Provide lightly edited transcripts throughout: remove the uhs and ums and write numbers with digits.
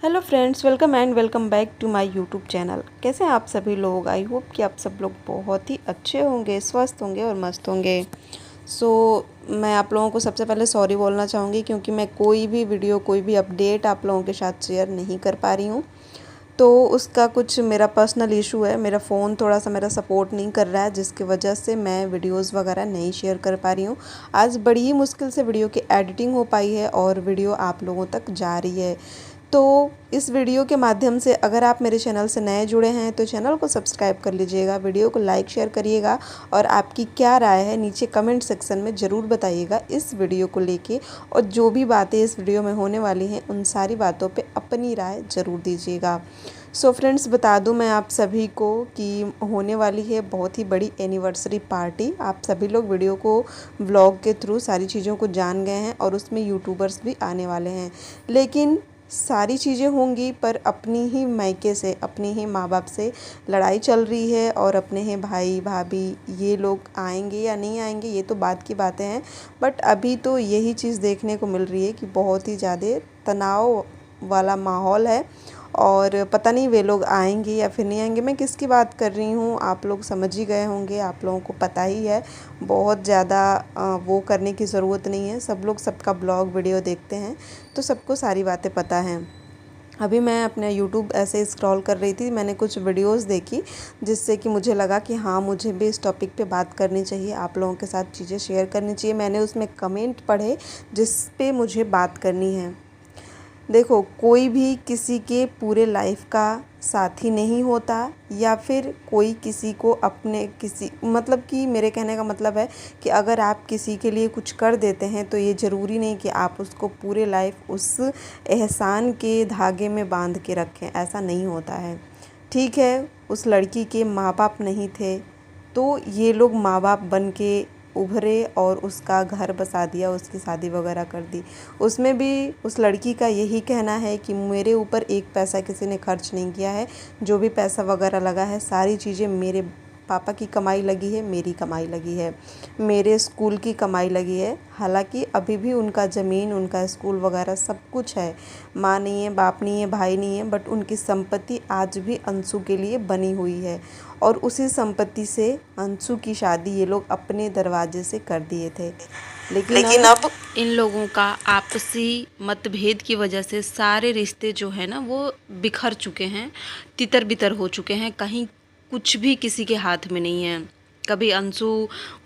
Hello friends, welcome and welcome back to my YouTube channel. कैसे हैं आप सभी लोग? आई होप कि आप सब लोग बहुत ही अच्छे होंगे, स्वस्थ होंगे और मस्त होंगे। मैं आप लोगों को सबसे पहले सॉरी बोलना चाहूँगी क्योंकि मैं कोई भी वीडियो, कोई भी अपडेट आप लोगों के साथ शेयर नहीं कर पा रही हूँ। तो उसका कुछ मेरा पर्सनल इशू है, मेरा फ़ोन थोड़ा सा मेरा सपोर्ट नहीं कर रहा है, जिसकी वजह से मैं वीडियोस वगैरह नहीं शेयर कर पा रही हूँ। आज बड़ी ही मुश्किल से वीडियो की एडिटिंग हो पाई है और वीडियो आप लोगों तक जा रही है। तो इस वीडियो के माध्यम से अगर आप मेरे चैनल से नए जुड़े हैं तो चैनल को सब्सक्राइब कर लीजिएगा, वीडियो को लाइक शेयर करिएगा और आपकी क्या राय है नीचे कमेंट सेक्शन में ज़रूर बताइएगा इस वीडियो को लेके। और जो भी बातें इस वीडियो में होने वाली हैं उन सारी बातों पे अपनी राय ज़रूर दीजिएगा। फ्रेंड्स, बता दूं मैं आप सभी को कि होने वाली है बहुत ही बड़ी एनिवर्सरी पार्टी। आप सभी लोग वीडियो को व्लॉग के थ्रू सारी चीज़ों को जान गए हैं और उसमें यूट्यूबर्स भी आने वाले हैं। लेकिन सारी चीज़ें होंगी पर अपनी ही मायके से, अपने ही माँ बाप से लड़ाई चल रही है और अपने ही भाई भाभी ये लोग आएंगे या नहीं आएंगे ये तो बात की बातें हैं। बट अभी तो यही चीज़ देखने को मिल रही है कि बहुत ही ज़्यादा तनाव वाला माहौल है और पता नहीं वे लोग आएंगे या फिर नहीं आएंगे। मैं किसकी बात कर रही हूँ आप लोग समझ ही गए होंगे, आप लोगों को पता ही है। बहुत ज़्यादा वो करने की ज़रूरत नहीं है, सब लोग सबका ब्लॉग वीडियो देखते हैं तो सबको सारी बातें पता हैं। अभी मैं अपने यूट्यूब ऐसे स्क्रॉल कर रही थी, मैंने कुछ वीडियोस देखी जिससे कि मुझे लगा कि हाँ, मुझे भी इस टॉपिक पे बात करनी चाहिए, आप लोगों के साथ चीज़ें शेयर करनी चाहिए। मैंने उसमें कमेंट पढ़े जिस पे मुझे बात करनी है। देखो, कोई भी किसी के पूरे लाइफ का साथी नहीं होता या फिर कोई किसी को अपने किसी मतलब कि मेरे कहने का मतलब है कि अगर आप किसी के लिए कुछ कर देते हैं तो ये ज़रूरी नहीं कि आप उसको पूरे लाइफ उस एहसान के धागे में बांध के रखें, ऐसा नहीं होता है। ठीक है, उस लड़की के माँ बाप नहीं थे तो ये लोग माँ बाप बन के उभरे और उसका घर बसा दिया, उसकी शादी वगैरह कर दी। उसमें भी उस लड़की का यही कहना है कि मेरे ऊपर एक पैसा किसी ने खर्च नहीं किया है, जो भी पैसा वगैरह लगा है सारी चीज़ें मेरे पापा की कमाई लगी है, मेरी कमाई लगी है, मेरे स्कूल की कमाई लगी है। हालांकि अभी भी उनका ज़मीन, उनका स्कूल वगैरह सब कुछ है। माँ नहीं है, बाप नहीं है, भाई नहीं है, बट उनकी संपत्ति आज भी अंशु के लिए बनी हुई है और उसी संपत्ति से अंशु की शादी ये लोग अपने दरवाजे से कर दिए थे। लेकिन अब इन लोगों का आपसी मतभेद की वजह से सारे रिश्ते जो है ना वो बिखर चुके हैं, तितर बितर हो चुके हैं। कहीं कुछ भी किसी के हाथ में नहीं है। कभी अंशु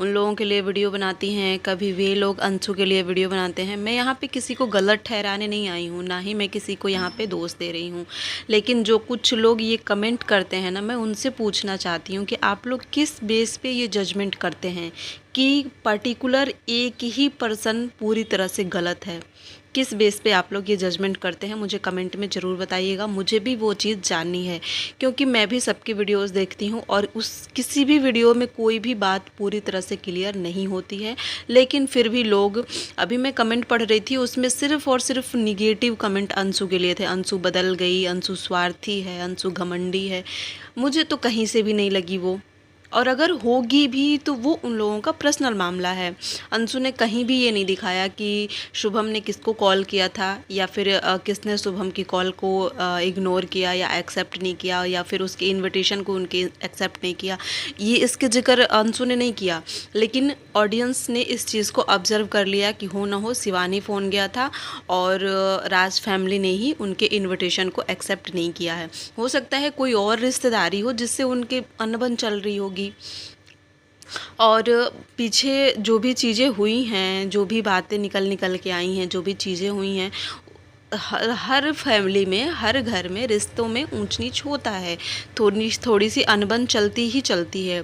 उन लोगों के लिए वीडियो बनाती हैं, कभी वे लोग अंशु के लिए वीडियो बनाते हैं। मैं यहाँ पे किसी को गलत ठहराने नहीं आई हूँ, ना ही मैं किसी को यहाँ पे दोष दे रही हूँ। लेकिन जो कुछ लोग ये कमेंट करते हैं ना, मैं उनसे पूछना चाहती हूँ कि आप लोग किस बेस पे ये जजमेंट करते हैं कि पर्टिकुलर एक ही पर्सन पूरी तरह से गलत है। किस बेस पे आप लोग ये जजमेंट करते हैं, मुझे कमेंट में ज़रूर बताइएगा। मुझे भी वो चीज़ जाननी है क्योंकि मैं भी सबकी वीडियोस देखती हूँ और उस किसी भी वीडियो में कोई भी बात पूरी तरह से क्लियर नहीं होती है। लेकिन फिर भी लोग, अभी मैं कमेंट पढ़ रही थी उसमें सिर्फ़ और सिर्फ निगेटिव कमेंट अंशु के लिए थे। अंशु बदल गई, अंशु स्वार्थी है, अंशु घमंडी है। मुझे तो कहीं से भी नहीं लगी वो, और अगर होगी भी तो वो उन लोगों का पर्सनल मामला है। अंशु ने कहीं भी ये नहीं दिखाया कि शुभम ने किसको कॉल किया था या फिर किसने शुभम की कॉल को इग्नोर किया या एक्सेप्ट नहीं किया या फिर उसके इनविटेशन को उनके एक्सेप्ट नहीं किया। ये इसके जिक्र अंशु ने नहीं किया। लेकिन ऑडियंस ने इस चीज़ को ऑब्जर्व कर लिया कि हो ना हो शिवानी फ़ोन गया था और राज फैमिली ने ही उनके इनविटेशन को एक्सेप्ट नहीं किया है। हो सकता है कोई और रिश्तेदारी हो जिससे उनके अनबन चल रही होगी। और पीछे जो भी चीज़ें हुई हैं, जो भी बातें निकल निकल के आई हैं, जो भी चीज़ें हुई हैं, हर फैमिली में, हर घर में रिश्तों में ऊंच नीच होता है। थोड़ी सी अनबन चलती ही चलती है।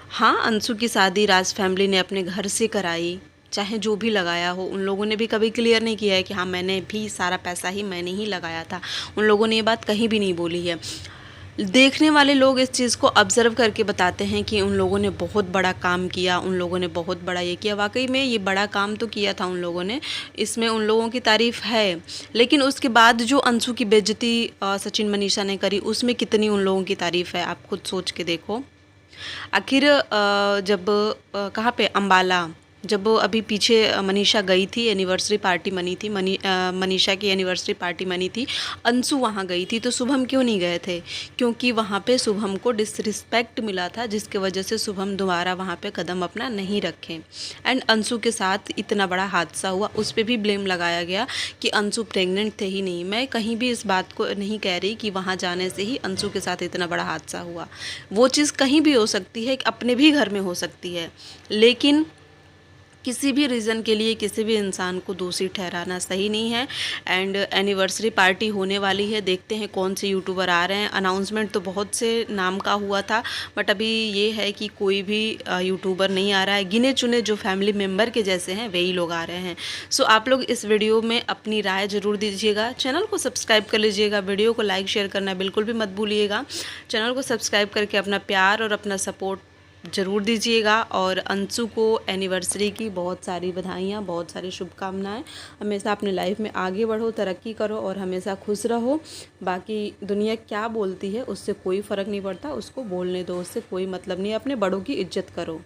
हाँ, अंशु की शादी राज फैमिली ने अपने घर से कराई, चाहे जो भी लगाया हो। उन लोगों ने भी कभी क्लियर नहीं किया है कि हाँ, मैंने भी सारा पैसा ही मैंने ही लगाया था। उन लोगों ने ये बात कहीं भी नहीं बोली है। देखने वाले लोग इस चीज़ को ऑब्ज़र्व करके बताते हैं कि उन लोगों ने बहुत बड़ा काम किया, उन लोगों ने बहुत बड़ा ये किया। वाकई में ये बड़ा काम तो किया था उन लोगों ने, इसमें उन लोगों की तारीफ़ है। लेकिन उसके बाद जो अंशु की बेइज्जती सचिन मनीषा ने करी, उसमें कितनी उन लोगों की तारीफ़ है, आप खुद सोच के देखो। आखिर जब कहाँ पे, अम्बाला, जब वो अभी पीछे मनीषा गई थी, एनिवर्सरी पार्टी मनी थी, मनीषा की एनिवर्सरी पार्टी मनी थी, अंशु वहाँ गई थी, तो शुभम क्यों नहीं गए थे? क्योंकि वहाँ पे शुभम को डिसरिस्पेक्ट मिला था, जिसके वजह से शुभम दोबारा वहाँ पे कदम अपना नहीं रखे। एंड अंशु के साथ इतना बड़ा हादसा हुआ, उस पर भी ब्लेम लगाया गया कि अंशु प्रेग्नेंट थे ही नहीं। मैं कहीं भी इस बात को नहीं कह रही कि वहाँ जाने से ही अंशु के साथ इतना बड़ा हादसा हुआ। वो चीज़ कहीं भी हो सकती है, अपने भी घर में हो सकती है, लेकिन किसी भी रीज़न के लिए किसी भी इंसान को दोषी ठहराना सही नहीं है। एंड एनिवर्सरी पार्टी होने वाली है, देखते हैं कौन से यूट्यूबर आ रहे हैं। अनाउंसमेंट तो बहुत से नाम का हुआ था, बट अभी ये है कि कोई भी यूट्यूबर नहीं आ रहा है। गिने चुने जो फैमिली मेम्बर के जैसे हैं वही लोग आ रहे हैं। सो आप लोग इस वीडियो में अपनी राय ज़रूर दीजिएगा, चैनल को सब्सक्राइब कर लीजिएगा, वीडियो को लाइक शेयर करना बिल्कुल भी मत भूलिएगा। चैनल को सब्सक्राइब करके अपना प्यार और अपना सपोर्ट ज़रूर दीजिएगा। और अंशु को एनिवर्सरी की बहुत सारी बधाइयाँ, बहुत सारी शुभकामनाएं। हमेशा अपने लाइफ में आगे बढ़ो, तरक्की करो और हमेशा खुश रहो। बाकी दुनिया क्या बोलती है उससे कोई फ़र्क नहीं पड़ता, उसको बोलने दो, उससे कोई मतलब नहीं है। अपने बड़ों की इज्जत करो।